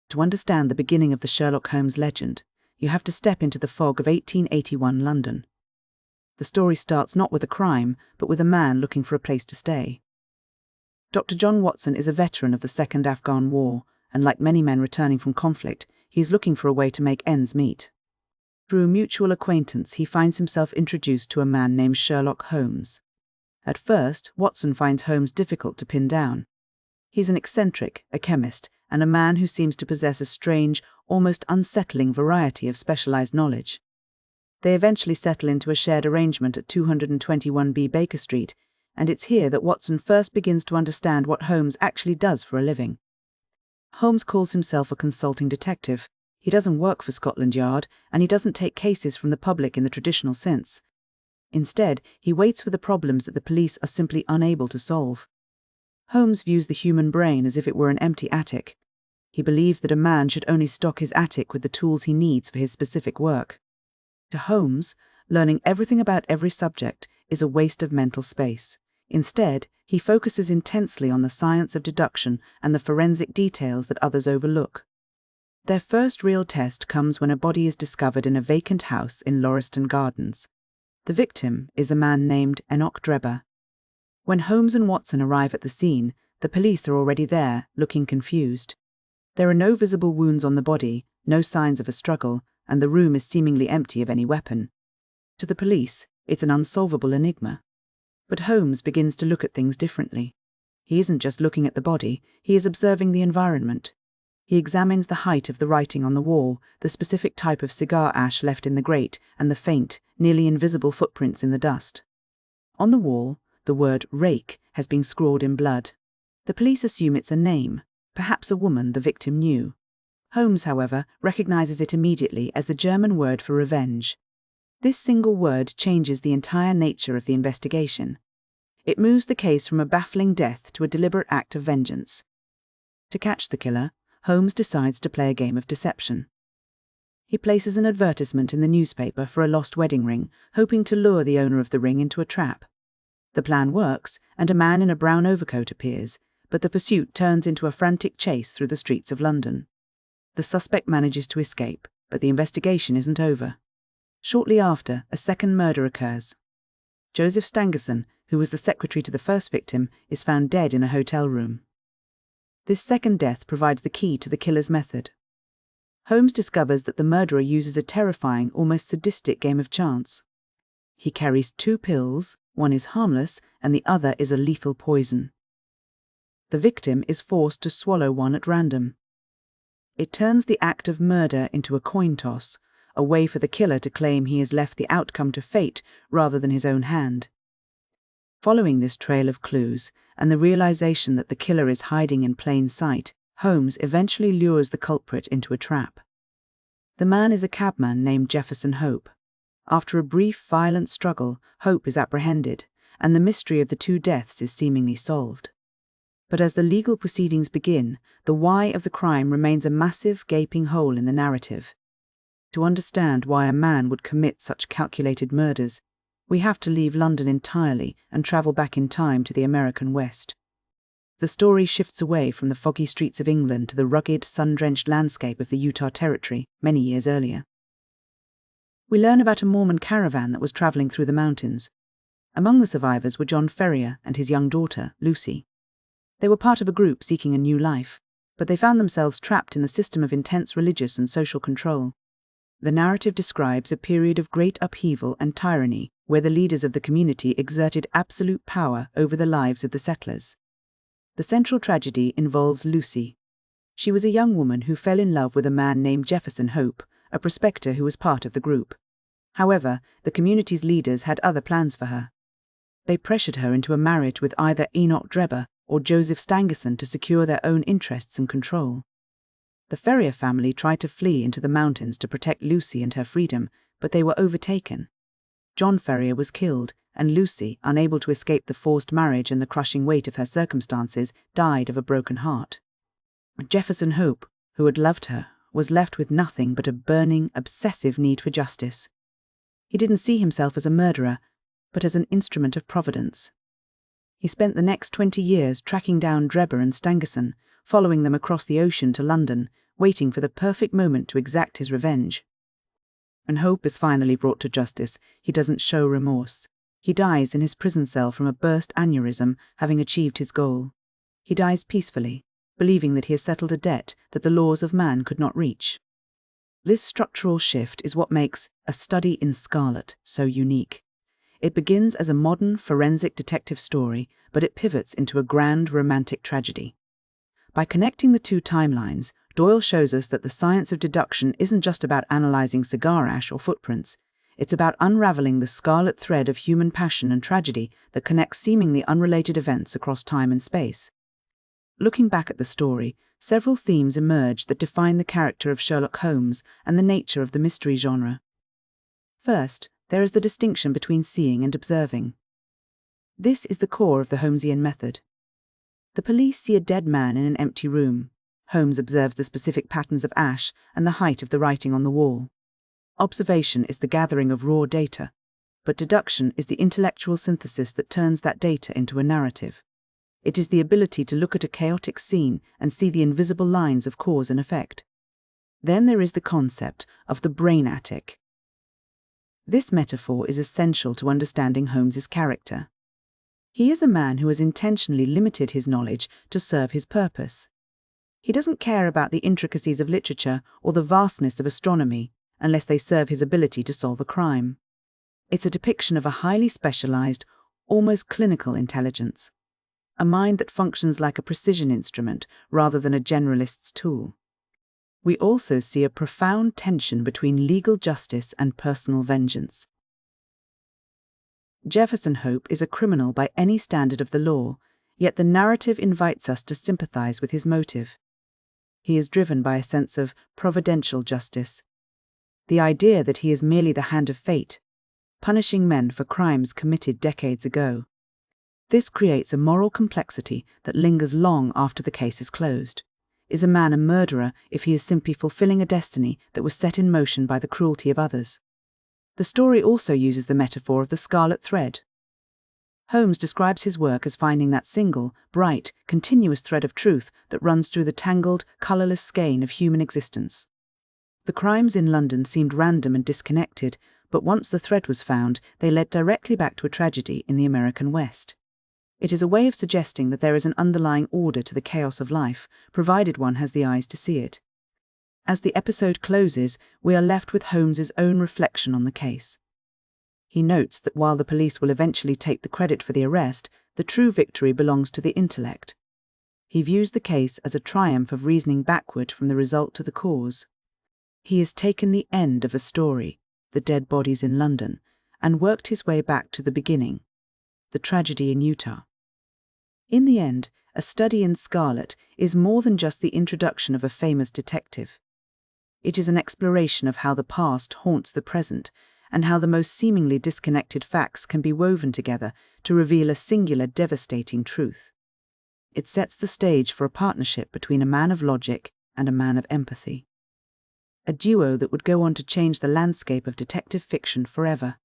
To understand the beginning of the Sherlock Holmes legend, you have to step into the fog of 1881 London. The story starts not with a crime, but with a man looking for a place to stay. Dr. John Watson is a veteran of the Second Afghan War, and like many men returning from conflict, he is looking for a way to make ends meet. Through a mutual acquaintance, he finds himself introduced to a man named Sherlock Holmes. At first, Watson finds Holmes difficult to pin down. He's an eccentric, a chemist, and a man who seems to possess a strange, almost unsettling variety of specialized knowledge. They eventually settle into a shared arrangement at 221B Baker Street, and it's here that Watson first begins to understand what Holmes actually does for a living. Holmes calls himself a consulting detective. He doesn't work for Scotland Yard, and he doesn't take cases from the public in the traditional sense. Instead, he waits for the problems that the police are simply unable to solve. Holmes views the human brain as if it were an empty attic. He believes that a man should only stock his attic with the tools he needs for his specific work. To Holmes, learning everything about every subject is a waste of mental space. Instead, he focuses intensely on the science of deduction and the forensic details that others overlook. Their first real test comes when a body is discovered in a vacant house in Lauriston Gardens. The victim is a man named Enoch Drebber. When Holmes and Watson arrive at the scene, the police are already there, looking confused. There are no visible wounds on the body, no signs of a struggle, and the room is seemingly empty of any weapon. To the police, it's an unsolvable enigma. But Holmes begins to look at things differently. He isn't just looking at the body, he is observing the environment. He examines the height of the writing on the wall, the specific type of cigar ash left in the grate, and the faint, nearly invisible footprints in the dust. On the wall, the word rake has been scrawled in blood. The police assume it's a name, perhaps a woman the victim knew. Holmes, however, recognizes it immediately as the German word for revenge. This single word changes the entire nature of the investigation. It moves the case from a baffling death to a deliberate act of vengeance. To catch the killer, Holmes decides to play a game of deception. He places an advertisement in the newspaper for a lost wedding ring, hoping to lure the owner of the ring into a trap. The plan works, and a man in a brown overcoat appears, but the pursuit turns into a frantic chase through the streets of London. The suspect manages to escape, but the investigation isn't over. Shortly after, a second murder occurs. Joseph Stangerson, who was the secretary to the first victim, is found dead in a hotel room. This second death provides the key to the killer's method. Holmes discovers that the murderer uses a terrifying, almost sadistic game of chance. He carries 2 pills, one is harmless and the other is a lethal poison. The victim is forced to swallow one at random. It turns the act of murder into a coin toss, a way for the killer to claim he has left the outcome to fate rather than his own hand. Following this trail of clues, and the realization that the killer is hiding in plain sight, Holmes eventually lures the culprit into a trap. The man is a cabman named Jefferson Hope. After a brief, violent struggle, Hope is apprehended, and the mystery of the 2 deaths is seemingly solved. But as the legal proceedings begin, the why of the crime remains a massive, gaping hole in the narrative. To understand why a man would commit such calculated murders, we have to leave London entirely and travel back in time to the American West. The story shifts away from the foggy streets of England to the rugged, sun-drenched landscape of the Utah Territory many years earlier. We learn about a Mormon caravan that was traveling through the mountains. Among the survivors were John Ferrier and his young daughter, Lucy. They were part of a group seeking a new life, but they found themselves trapped in the system of intense religious and social control. The narrative describes a period of great upheaval and tyranny where the leaders of the community exerted absolute power over the lives of the settlers. The central tragedy involves Lucy. She was a young woman who fell in love with a man named Jefferson Hope, a prospector who was part of the group. However, the community's leaders had other plans for her. They pressured her into a marriage with either Enoch Drebber or Joseph Stangerson to secure their own interests and control. The Ferrier family tried to flee into the mountains to protect Lucy and her freedom, but they were overtaken. John Ferrier was killed, and Lucy, unable to escape the forced marriage and the crushing weight of her circumstances, died of a broken heart. Jefferson Hope, who had loved her, was left with nothing but a burning, obsessive need for justice. He didn't see himself as a murderer, but as an instrument of providence. He spent the next 20 years tracking down Drebber and Stangerson, following them across the ocean to London, waiting for the perfect moment to exact his revenge. When Hope is finally brought to justice, he doesn't show remorse. He dies in his prison cell from a burst aneurysm, having achieved his goal. He dies peacefully, believing that he has settled a debt that the laws of man could not reach. This structural shift is what makes A Study in Scarlet so unique. It begins as a modern forensic detective story, but it pivots into a grand romantic tragedy. By connecting the two timelines, Doyle shows us that the science of deduction isn't just about analyzing cigar ash or footprints. It's about unraveling the scarlet thread of human passion and tragedy that connects seemingly unrelated events across time and space. Looking back at the story, several themes emerge that define the character of Sherlock Holmes and the nature of the mystery genre. First, there is the distinction between seeing and observing. This is the core of the Holmesian method. The police see a dead man in an empty room. Holmes observes the specific patterns of ash and the height of the writing on the wall. Observation is the gathering of raw data, but deduction is the intellectual synthesis that turns that data into a narrative. It is the ability to look at a chaotic scene and see the invisible lines of cause and effect. Then there is the concept of the brain attic. This metaphor is essential to understanding Holmes's character. He is a man who has intentionally limited his knowledge to serve his purpose. He doesn't care about the intricacies of literature or the vastness of astronomy unless they serve his ability to solve a crime. It's a depiction of a highly specialized, almost clinical intelligence, a mind that functions like a precision instrument rather than a generalist's tool. We also see a profound tension between legal justice and personal vengeance. Jefferson Hope is a criminal by any standard of the law, yet the narrative invites us to sympathize with his motive. He is driven by a sense of providential justice, the idea that he is merely the hand of fate, punishing men for crimes committed decades ago. This creates a moral complexity that lingers long after the case is closed. Is a man a murderer if he is simply fulfilling a destiny that was set in motion by the cruelty of others? The story also uses the metaphor of the scarlet thread. Holmes describes his work as finding that single, bright, continuous thread of truth that runs through the tangled, colourless skein of human existence. The crimes in London seemed random and disconnected, but once the thread was found, they led directly back to a tragedy in the American West. It is a way of suggesting that there is an underlying order to the chaos of life, provided one has the eyes to see it. As the episode closes, we are left with Holmes's own reflection on the case. He notes that while the police will eventually take the credit for the arrest, the true victory belongs to the intellect. He views the case as a triumph of reasoning backward from the result to the cause. He has taken the end of a story, the dead bodies in London, and worked his way back to the beginning, the tragedy in Utah. In the end, A Study in Scarlet is more than just the introduction of a famous detective. It is an exploration of how the past haunts the present, and how the most seemingly disconnected facts can be woven together to reveal a singular devastating truth. It sets the stage for a partnership between a man of logic and a man of empathy. A duo that would go on to change the landscape of detective fiction forever.